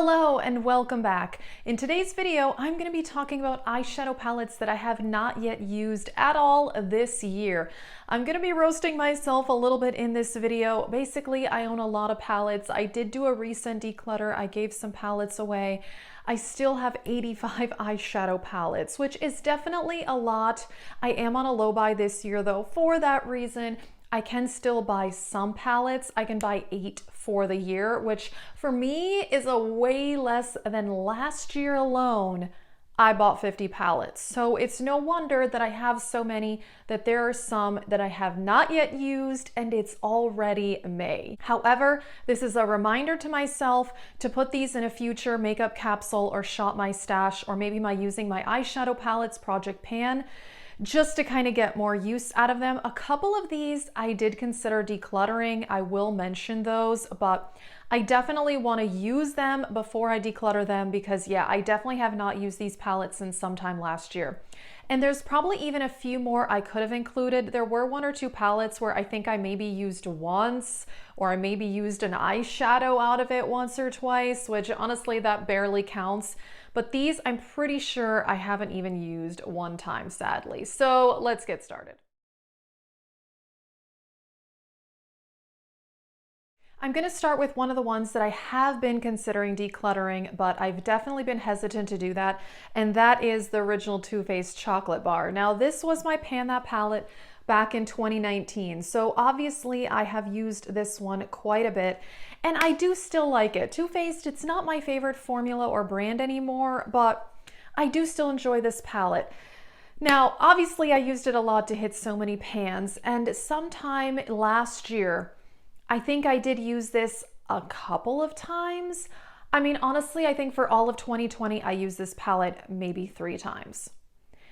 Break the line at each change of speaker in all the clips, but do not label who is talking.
Hello and welcome back. In today's video, I'm going to be talking about eyeshadow palettes that I have not yet used at all this year. I'm going to be roasting myself a little bit in this video. Basically, I own a lot of palettes. I did do a recent declutter. I gave some palettes away. I still have 85 eyeshadow palettes, which is definitely a lot. I am on a low buy this year though. For that reason, I can still buy some palettes. I can buy 8 for the year, which for me is a way less than last year alone. I bought 50 palettes. So it's no wonder that I have so many, that there are some that I have not yet used and it's already May. However, this is a reminder to myself to put these in a future makeup capsule or shop my stash, or maybe using my eyeshadow palettes project pan, just to kind of get more use out of them. A couple of these I did consider decluttering. I will mention those, but I definitely want to use them before I declutter them because yeah, I definitely have not used these palettes since sometime last year. And there's probably even a few more I could have included. There were 1 or 2 palettes where I think I maybe used once, or I maybe used an eyeshadow out of it once or twice, which honestly that barely counts. But these I'm pretty sure I haven't even used 1 time, sadly. So let's get started. I'm going to start with one of the ones that I have been considering decluttering, but I've definitely been hesitant to do that, and that is the original Too Faced chocolate bar. Now this was my Pan That palette back in 2019, so obviously I have used this one quite a bit, and I do still like it. Too Faced, it's not my favorite formula or brand anymore, but I do still enjoy this palette. Now, obviously I used it a lot to hit so many pans, and sometime last year, I think I did use this a couple of times. I mean, honestly, I think for all of 2020, I used this palette maybe 3 times.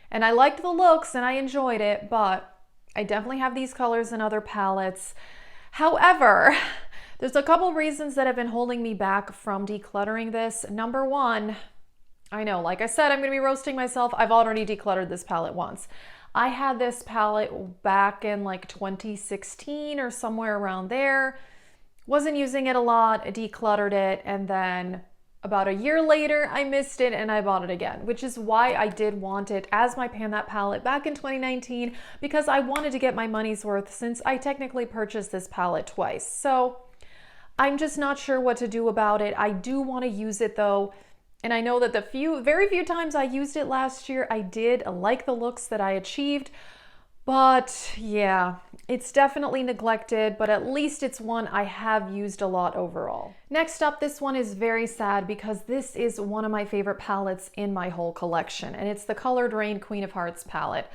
And I liked the looks and I enjoyed it, but I definitely have these colors in other palettes. However, there's a couple reasons that have been holding me back from decluttering this. Number 1, I know, like I said, I'm going to be roasting myself. I've already decluttered this palette once. I had this palette back in like 2016 or somewhere around there. Wasn't using it a lot, decluttered it, and then about a year later, I missed it and I bought it again, which is why I did want it as my Pan That palette back in 2019, because I wanted to get my money's worth since I technically purchased this palette twice. So I'm just not sure what to do about it. I do want to use it though. And I know that the very few times I used it last year, I did like the looks that I achieved, but yeah, it's definitely neglected, but at least it's one I have used a lot overall. Next up, this one is very sad because this is one of my favorite palettes in my whole collection, and it's the Colored Rain Queen of Hearts palette.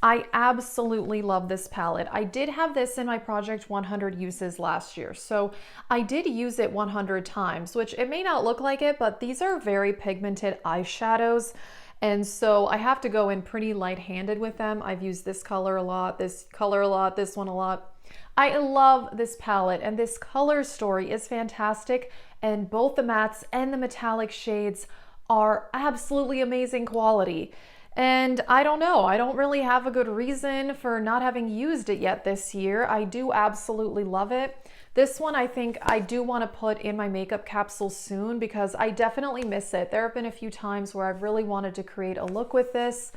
I absolutely love this palette. I did have this in my Project 100 uses last year, so I did use it 100 times, which it may not look like it, but these are very pigmented eyeshadows, and so I have to go in pretty light-handed with them. I've used this color a lot, this color a lot, this one a lot. I love this palette, and this color story is fantastic, and both the mattes and the metallic shades are absolutely amazing quality. And I don't know, I don't really have a good reason for not having used it yet this year. I do absolutely love it. This one I think I do want to put in my makeup capsule soon because I definitely miss it. There have been a few times where I've really wanted to create a look with this,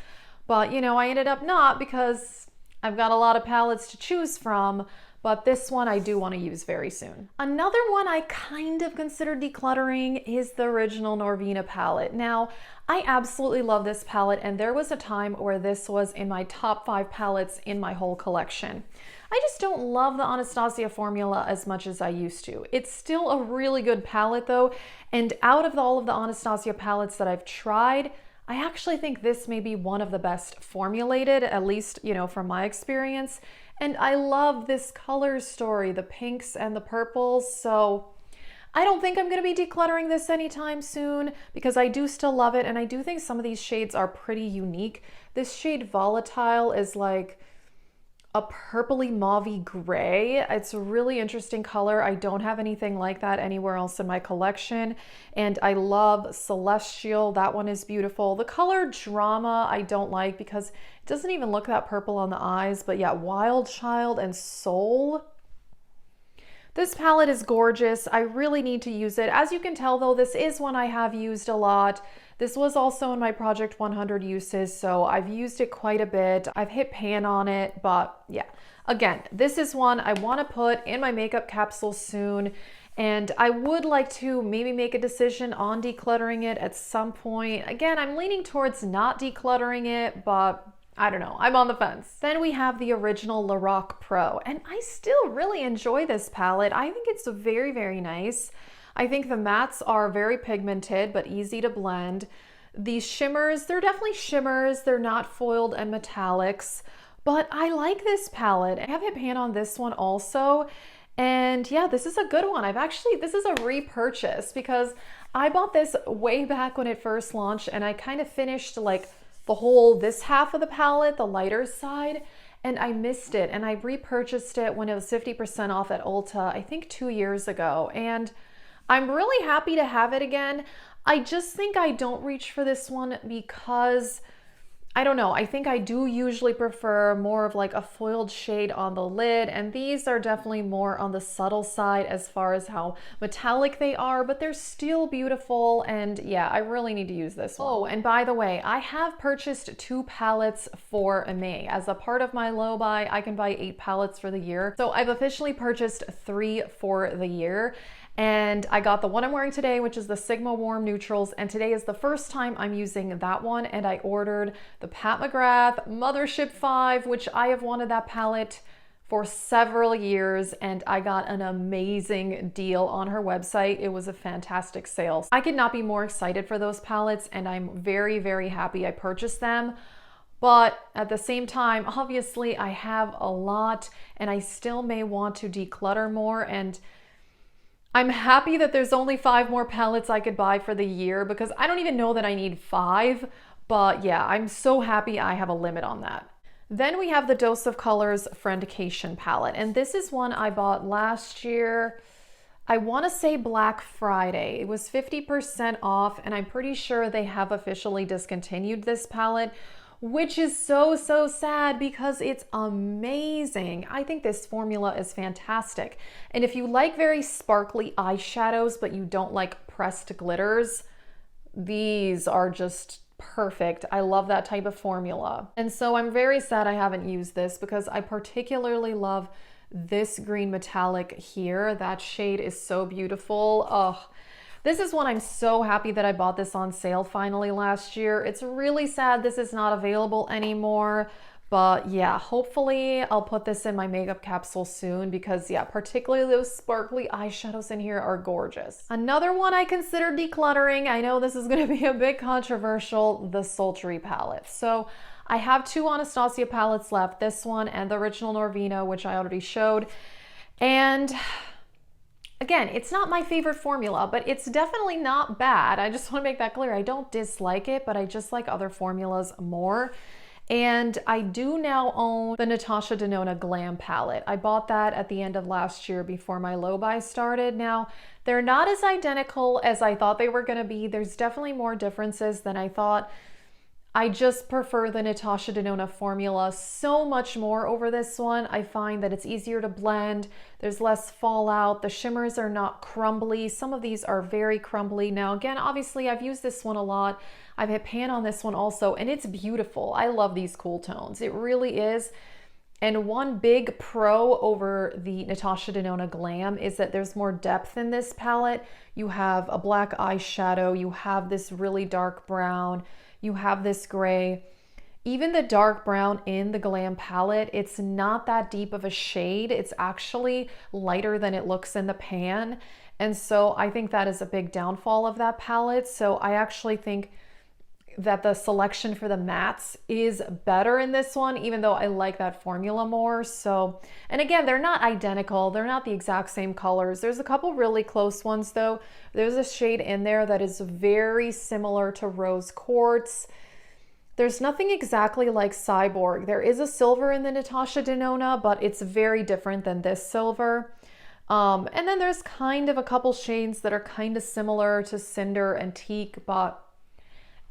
but you know, I ended up not because I've got a lot of palettes to choose from. But this one I do want to use very soon. Another one I kind of consider decluttering is the original Norvina palette. Now, I absolutely love this palette, and there was a time where this was in my top 5 palettes in my whole collection. I just don't love the Anastasia formula as much as I used to. It's still a really good palette though, and out of all of the Anastasia palettes that I've tried, I actually think this may be one of the best formulated, at least, you know, from my experience. And I love this color story, the pinks and the purples. So I don't think I'm going to be decluttering this anytime soon because I do still love it. And I do think some of these shades are pretty unique. This shade Volatile is like a purpley mauvey gray. It's a really interesting color. I don't have anything like that anywhere else in my collection. And I love Celestial. That one is beautiful. The color Drama I don't like because it doesn't even look that purple on the eyes. But yeah, Wild Child and Soul. This palette is gorgeous. I really need to use it. As you can tell though, this is one I have used a lot. This was also in my Project 100 uses, so I've used it quite a bit. I've hit pan on it, but yeah. Again, this is one I want to put in my makeup capsule soon, and I would like to maybe make a decision on decluttering it at some point. Again, I'm leaning towards not decluttering it, but I don't know, I'm on the fence. Then we have the original Lorac Pro, and I still really enjoy this palette. I think it's very, very nice. I think the mattes are very pigmented, but easy to blend. These shimmers, they're definitely shimmers. They're not foiled and metallics, but I like this palette. I have hit pan on this one also. And yeah, this is a good one. This is a repurchase because I bought this way back when it first launched, and I kind of finished like this half of the palette, the lighter side, and I missed it. And I repurchased it when it was 50% off at Ulta, I think 2 years ago. And I'm really happy to have it again. I just think I don't reach for this one because, I don't know, I think I do usually prefer more of like a foiled shade on the lid, and these are definitely more on the subtle side as far as how metallic they are, but they're still beautiful, and yeah, I really need to use this one. Oh, and by the way, I have purchased 2 palettes for May. As a part of my low buy, I can buy 8 palettes for the year, so I've officially purchased 3 for the year. And I got the one I'm wearing today, which is the Sigma Warm Neutrals, and today is the first time I'm using that one, and I ordered the Pat McGrath Mothership 5, which I have wanted that palette for several years, and I got an amazing deal on her website. It was a fantastic sale. I could not be more excited for those palettes, and I'm very, very happy I purchased them. But at the same time, obviously I have a lot, and I still may want to declutter more, and I'm happy that there's only 5 more palettes I could buy for the year because I don't even know that I need 5, but yeah, I'm so happy I have a limit on that. Then we have the Dose of Colors Friendcation palette, and this is one I bought last year. I want to say Black Friday. It was 50% off, and I'm pretty sure they have officially discontinued this palette, which is so sad because it's amazing. I think this formula is fantastic. And if you like very sparkly eyeshadows, but you don't like pressed glitters, these are just perfect. I love that type of formula. And so I'm very sad I haven't used this because I particularly love this green metallic here. That shade is so beautiful. Oh, this is one I'm so happy that I bought this on sale finally last year. It's really sad this is not available anymore, but yeah, hopefully I'll put this in my makeup capsule soon because yeah, particularly those sparkly eyeshadows in here are gorgeous. Another one I considered decluttering, I know this is going to be a bit controversial, the Sultry palette. So I have 2 Anastasia palettes left, this one and the original Norvina, which I already showed. And again, it's not my favorite formula, but it's definitely not bad. I just want to make that clear. I don't dislike it, but I just like other formulas more. And I do now own the Natasha Denona Glam palette. I bought that at the end of last year before my low buy started. Now, they're not as identical as I thought they were going to be. There's definitely more differences than I thought. I just prefer the Natasha Denona formula so much more over this one. I find that it's easier to blend. There's less fallout. The shimmers are not crumbly. Some of these are very crumbly. Now, again, obviously I've used this one a lot. I've hit pan on this one also, and it's beautiful. I love these cool tones. It really is. And one big pro over the Natasha Denona Glam is that there's more depth in this palette. You have a black eyeshadow. You have this really dark brown. You have this gray. Even the dark brown in the Glam palette, it's not that deep of a shade. It's actually lighter than it looks in the pan. And so I think that is a big downfall of that palette. So I actually think that the selection for the mattes is better in this one, even though I like that formula more. So, and again, they're not identical. They're not the exact same colors. There's a couple really close ones though. There's a shade in there that is very similar to Rose Quartz. There's nothing exactly like Cyborg. There is a silver in the Natasha Denona, but it's very different than this silver. And then there's kind of a couple shades that are kind of similar to Cinder and Teak, but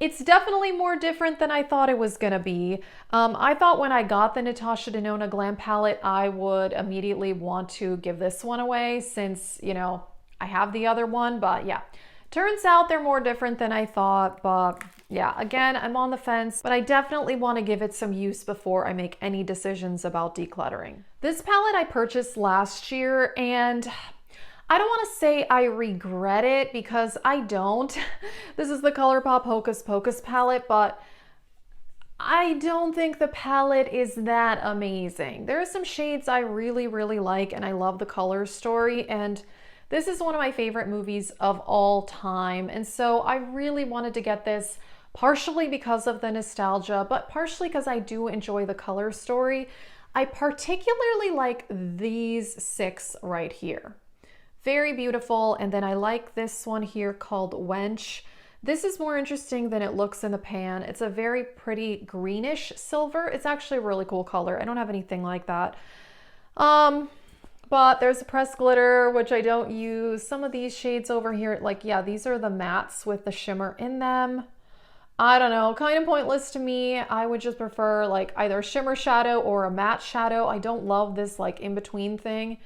It's definitely more different than I thought it was gonna be. I thought when I got the Natasha Denona Glam palette, I would immediately want to give this one away since, you know, I have the other one, but yeah. Turns out they're more different than I thought, but yeah, again, I'm on the fence, but I definitely want to give it some use before I make any decisions about decluttering. This palette I purchased last year, and I don't want to say I regret it because I don't. This is the ColourPop Hocus Pocus palette, but I don't think the palette is that amazing. There are some shades I really, really like, and I love the color story, and this is one of my favorite movies of all time. And so I really wanted to get this partially because of the nostalgia, but partially because I do enjoy the color story. I particularly like these 6 right here. Very beautiful. And then I like this one here called Wench. This is more interesting than it looks in the pan. It's a very pretty greenish silver. It's actually a really cool color. I don't have anything like that. But there's a pressed glitter, which I don't use. Some of these shades over here, like, yeah, these are the mattes with the shimmer in them. I don't know, kind of pointless to me. I would just prefer like either a shimmer shadow or a matte shadow. I don't love this like in-between thing.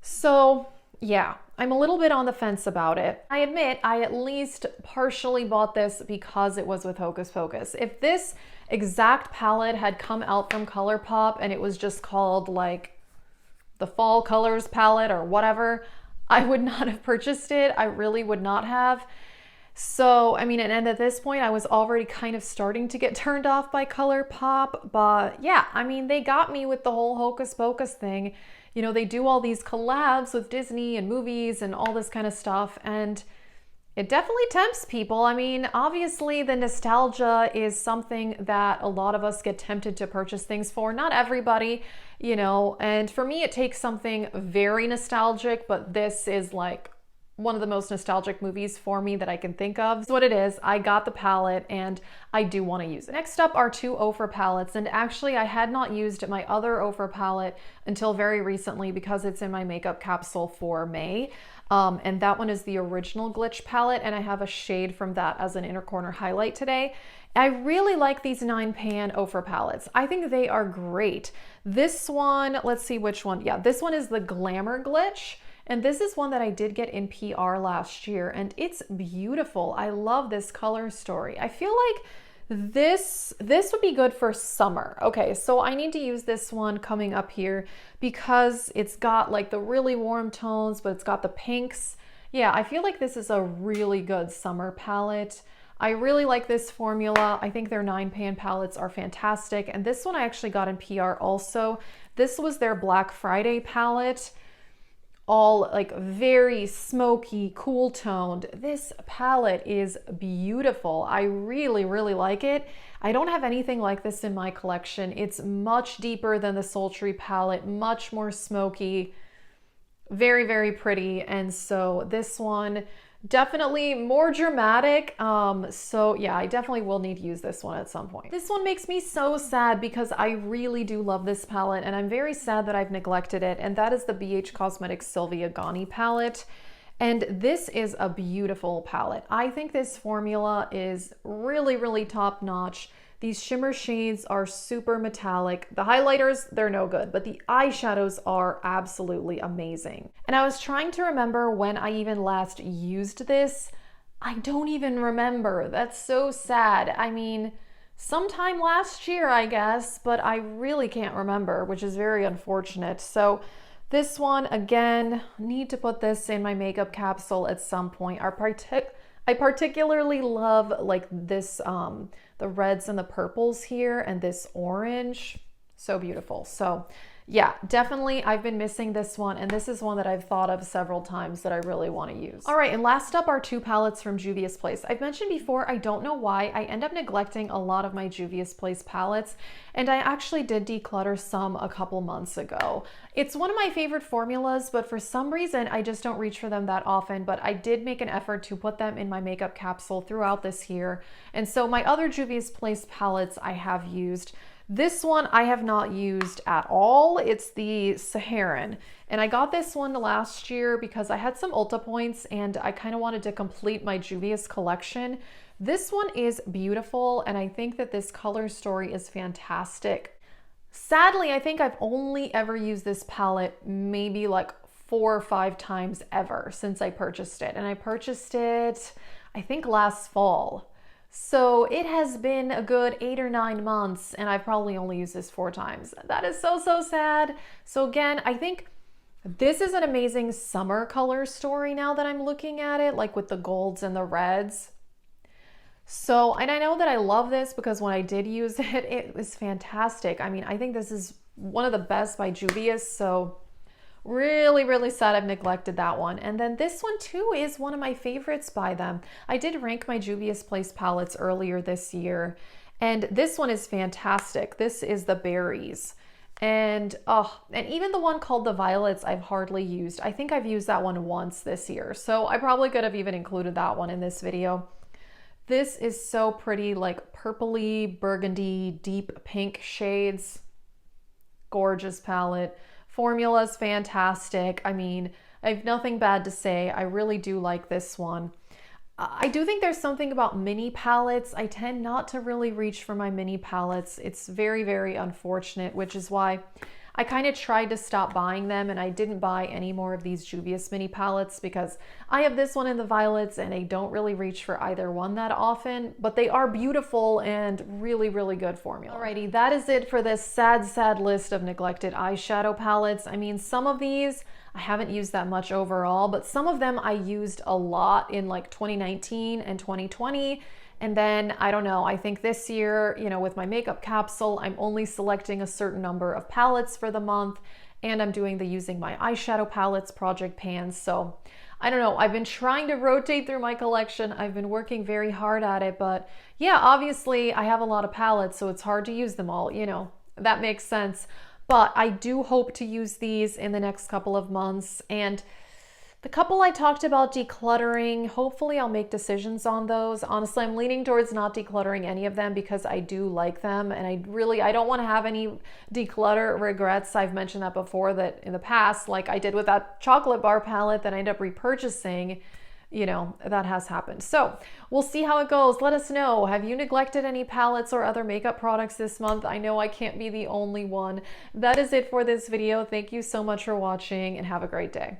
So yeah, I'm a little bit on the fence about it. I admit I at least partially bought this because it was with Hocus Pocus. If this exact palette had come out from ColourPop and it was just called like the fall colors palette or whatever, I would not have purchased it. I really would not have. So, I mean, and at this point I was already kind of starting to get turned off by ColourPop, but yeah, I mean, they got me with the whole Hocus Pocus thing. You know, they do all these collabs with Disney and movies and all this kind of stuff, and it definitely tempts people. I mean, obviously the nostalgia is something that a lot of us get tempted to purchase things for. Not everybody, you know, and for me it takes something very nostalgic, but this is like one of the most nostalgic movies for me that I can think of. That's what it is. I got the palette and I do want to use it. Next up are 2 Ofra palettes, and actually I had not used my other Ofra palette until very recently because it's in my makeup capsule for May. And that one is the original Glitch palette, and I have a shade from that as an inner corner highlight today. I really like these 9-pan Ofra palettes. I think they are great. This one, let's see which one. Yeah, this one is the Glamour Glitch. And this is one that I did get in PR last year, and it's beautiful. I love this color story. I feel like this would be good for summer. Okay, so I need to use this one coming up here because it's got like the really warm tones, but it's got the pinks. Yeah, I feel like this is a really good summer palette. I really like this formula. I think their 9-pan palettes are fantastic. And this one I actually got in PR also. This was their Black Friday palette. All like very smoky, cool toned. This palette is beautiful. I really, really like it. I don't have anything like this in my collection. It's much deeper than the Sultry palette, much more smoky, very, very pretty. And so this one, definitely more dramatic. So yeah, I definitely will need to use this one at some point. This one makes me so sad because I really do love this palette, and I'm very sad that I've neglected it. And that is the BH Cosmetics Sylvia Gani palette. And this is a beautiful palette. I think this formula is really, really top notch. These shimmer shades are super metallic. The highlighters, they're no good, but the eyeshadows are absolutely amazing. And I was trying to remember when I even last used this. I don't even remember. That's so sad. I mean, sometime last year, I guess, but I really can't remember, which is very unfortunate. So this one, again, need to put this in my makeup capsule at some point. I particularly love like this, the reds and the purples here, and this orange, so beautiful. So yeah, definitely I've been missing this one, and this is one that I've thought of several times that I really want to use. All right, and last up are 2 palettes from Juvia's Place. I've mentioned before, I don't know why I end up neglecting a lot of my Juvia's Place palettes, and I actually did declutter some a couple months ago. It's one of my favorite formulas, but for some reason I just don't reach for them that often, but I did make an effort to put them in my makeup capsule throughout this year. And so my other Juvia's Place palettes I have used. This one I have not used at all. It's the Saharan. And I got this one last year because I had some Ulta points and I kind of wanted to complete my Juvia's collection. This one is beautiful and I think that this color story is fantastic. Sadly, I think I've only ever used this palette maybe like 4 or 5 times ever since I purchased it. And I purchased it, I think last fall. So it has been a good 8 or 9 months and I've probably only used this 4 times. That is so, so sad. So again, I think this is an amazing summer color story now that I'm looking at it, like with the golds and the reds. So, and I know that I love this because when I did use it, it was fantastic. I mean, I think this is one of the best by Juvia, so really, really sad I've neglected that one. And then this one too is one of my favorites by them. I did rank my Juvia's Place palettes earlier this year, and this one is fantastic. This is the Berries. And even the one called the Violets I've hardly used. I think I've used that one once this year, so I probably could have even included that one in this video. This is so pretty, like purpley, burgundy, deep pink shades. Gorgeous palette. Formula's fantastic. I mean, I have nothing bad to say. I really do like this one. I do think there's something about mini palettes. I tend not to really reach for my mini palettes. It's very, very unfortunate, which is why I kind of tried to stop buying them and I didn't buy any more of these Juvia's mini palettes because I have this one in the Violets and I don't really reach for either one that often, but they are beautiful and really, really good formula. Alrighty, that is it for this sad, sad list of neglected eyeshadow palettes. I mean, some of these I haven't used that much overall, but some of them I used a lot in like 2019 and 2020. And then, I don't know, I think this year, you know, with my makeup capsule, I'm only selecting a certain number of palettes for the month, and I'm doing the using my eyeshadow palettes project pans. So I don't know, I've been trying to rotate through my collection. I've been working very hard at it, but yeah, obviously I have a lot of palettes, so it's hard to use them all, you know, that makes sense. But I do hope to use these in the next couple of months, and the couple I talked about decluttering, hopefully I'll make decisions on those. Honestly, I'm leaning towards not decluttering any of them because I do like them and I don't want to have any declutter regrets. I've mentioned that before, that in the past, like I did with that chocolate bar palette that I ended up repurchasing, you know, that has happened. So we'll see how it goes. Let us know. Have you neglected any palettes or other makeup products this month? I know I can't be the only one. That is it for this video. Thank you so much for watching and have a great day.